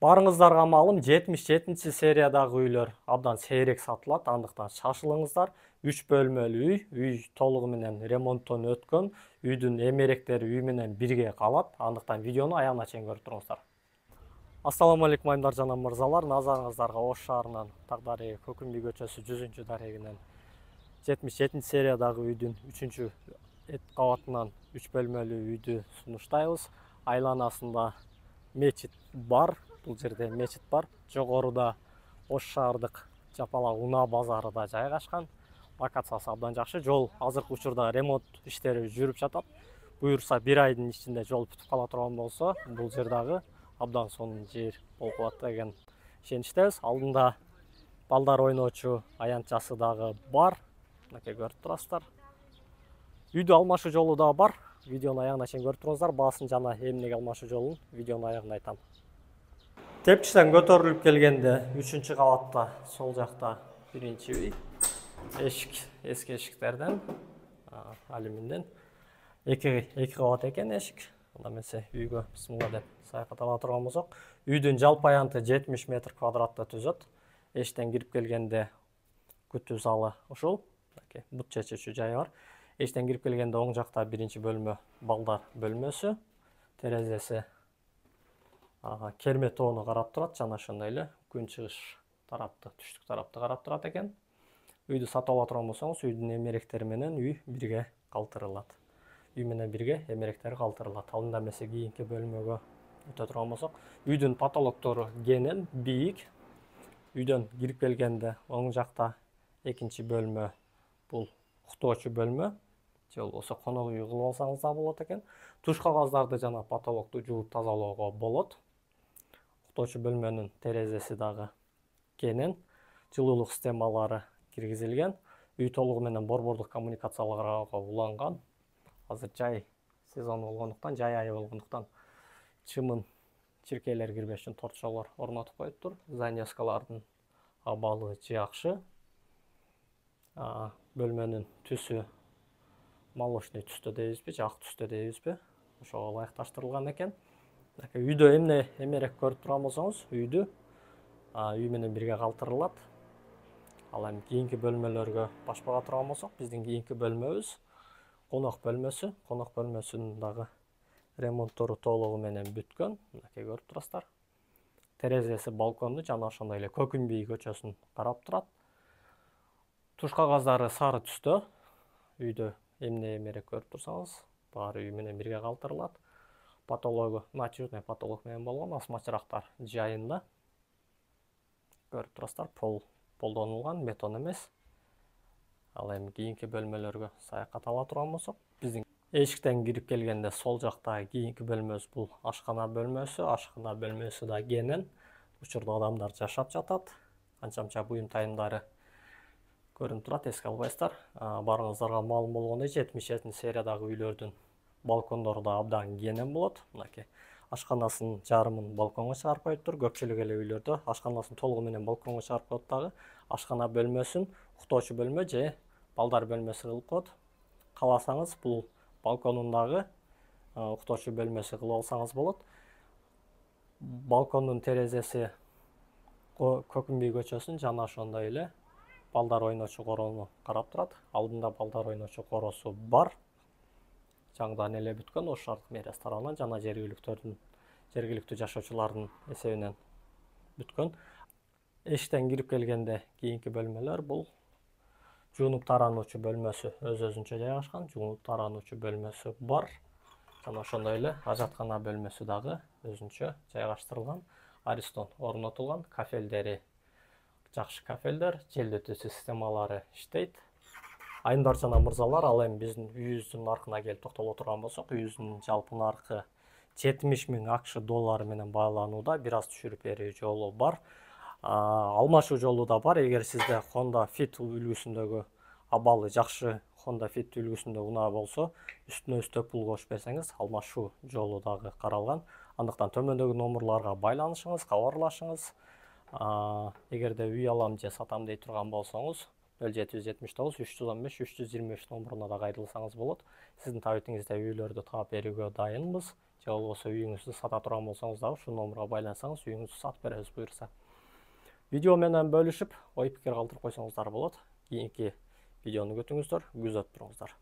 Барыңыздарга маалым 77-сериядагы үйлөр абдан сейрек сатылат, андыктан шашылыңыздар. 3 бөлмөлүү үй толугу менен ремонттон өткөн, үйдүн эмеректери үй менен бирге калат. Андыктан видеону аягына чейин көрүп туруңуздар. Ассаламу алейкум айымдар жана мырзалар. Назарыңыздарга Ош шаарынын Тагдареги Көкүмбүй көчөсү 100-дарегинен 77-сериядагы үйдүн 3 эт кабатынан 3 бөлмөлүү үйдү сунуштайбыз. Айланасында мечит бар. Бул жерде мечит бар. Жогоруда Ош шаардык Жапалак унаа базары да жайгашкан. Локациясы абдан жакшы. Жол азыркы учурда ремонт иштери жүрүп жатат. Буюрса 1 айдын ичинде жол бүтүп кала турган болсо, бул жер дагы абдан сонун жер болуп калат деген ишеничтебиз. Алдында балдар ойночу аянтчасы дагы бар. Мынакей көрүп турасыздар. Үйдү алмашуу жолу да бар. Видеону аягына чейин көрүп туруңуздар. Баасын жана эмнеге алмашуу жолун видеонун аягында айтам. Тепкичтен көтөрүлүп келгенде 3 кабатта сол жакта биринчи үй. Эшик, эски эшиктерден, алюминден. 2 кабат экен эшик. Анда эмесе үйгө бисмилла деп саякат ала турган болсок, үйдүн жалпы аянты 70 метр квадратты түзөт. Эшиктен кирип келгенде күтүү залы ушул. Бут чечүүчү жайы бар. Эшиктен кирип келгенде оң жакта биринчи бөлмө балдар бөлмөсү. Терезеси керме тоону карап турат, жана ошондой эле күн чыгыш тарапты, түштүк тарапты карап турат экен. Үйдү сатып ала турган болсоңуз, үйдүн эмеректери менен үй бирге калтырылат. Үй менен бирге эмеректери калтырылат. Ал эмесе кийинки бөлмөгө өтө турган болсок, үйдүн потолоктору кенен, бийик. Үйдөн кирип келгенде оң жакта экинчи бөлмө бул уктоочу бөлмө. Же болбосо конок үй кылып алсаңыз да болот экен. Туш кагаздарды жана потолокту жууп тазалоого болот. Уктоочу бөлмөнүн терезеси дагы кенен, жылуулук системалары киргизилген. Үй толугу менен борбордук коммуникацияларга уланган. Азыр жай сезону болгондуктан, жай айы болгондуктан чымын, чиркейлер кирбеш үчүн тортчолор орнотуп коюптур. Занескалардын абалы жакшы. Бөлмөнүн түсү молочный түстө дейбизби, ак түстө дейбизби? Ошого ылайыкташтырылган экен. Үйдө эмне эмерек көрүп турган болсоңуз, үйдү үй менен бирге калтырылат. Ал эми кийинки бөлмөлөргө баш бага турган болсок, биздин кийинки бөлмөбүз конок бөлмөсү. Конок бөлмөсүнүн дагы ремонттору толугу менен бүткөн. Мынакей көрүп турасыздар. Терезеси балкондуу жана ошондой эле Көкүмбүй көчөсүн карап турат. Туш кагаздары сары түстө. Үйдө эмне эмерек көрүп турсаңыз, баары үй менен бирге калтырылат. Потологу натюрный потолок менен болгон, асмачырактар жайында. Көрүп турасыздар, пол колдонулган, бетон эмес. Ал эми кийинки бөлмөлөргө саякат ала турган болсок, биздин эшиктен кирип келгенде сол жакта кийинки бөлмөбүз бул ашкана бөлмөсү. Ашкана бөлмөсү да кенен. Учурда адамдар жашап жатат. Канча буюм тайымдары көрүнүп турат, эске албайсыздар. Барыңыздарга маалым болгондой, 77-сериядагы үйлөрдүн балкондору да абдан кенен болот. Мынакей ашканасын жарымын балконго чыгарып коюптур. Көпчүлүк эле үйлөрдө ашканасын толугу менен балконго чыгарып коет дагы. Ашкана бөлмөсүн уктоочу бөлмө же балдар бөлмөсү кылып коет. Кааласаңыз бул балконун дагы уктоочу бөлмөсү кылып алсаңыз болот. Балкондун терезеси Көкүмбүй көчөсүн жана ошондой эле балдар ойночу короону карап турат. Алдында балдар ойночу короосу бар. Жаңыдан эле бүткөн, Ош шаардык мэриясы тарабынан жана жергиликтүү жашоочулардын эсебинен бүткөн. Эшиктен кирип келгенде кийинки бөлмөлөр бул жуунуп тарануучу бөлмөсү өз-өзүнчө жайгашкан. Жуунуп тарануучу бөлмөсү бар. Жана ошондой эле ажаткана бөлмөсү дагы өзүнчө жайгаштырылган. Аристон орнотулган. Кафелдери жакшы кафелдер, желдетүү системалары иштейт. Айымдар жана мырзалар, ал эми биздин үйүбүздүн наркына келип токтоло турган болсок, үйүбүздүн жалпы наркы 70 000 акш доллары менен бааланууда. Бир аз түшүрүп берүү жолу бар. Алмашуу жолу да бар. Эгер сизде Honda Fit үлгүсүндөгү абалы жакшы Honda Fit үлгүсүндө унаа болсо, үстүнө үстөп пул кошуп берсеңиз, алмашуу жолу дагы каралган. Андыктан төмөндөгү номерларга байланышыңыз, кабарлашыңыз. Эгерде үй алам же сатам дей турган болсоңуз, 0779 315 323 номуруна да кайрылсаңыз болот. Сиздин табитиңизде үйлөрдү таап берүүгө дайынбыз. же болбосо үйүңүздү сата турган болсоңуз дагы ушул номерго байлансаңыз үйүңүздү сатып беребиз буюрса. Видео менен бөлүшүп, ой пикир калтырып койсоңуздар болот. Кийинки видеону күтүңүздөр, күзөтүп туруңуздар.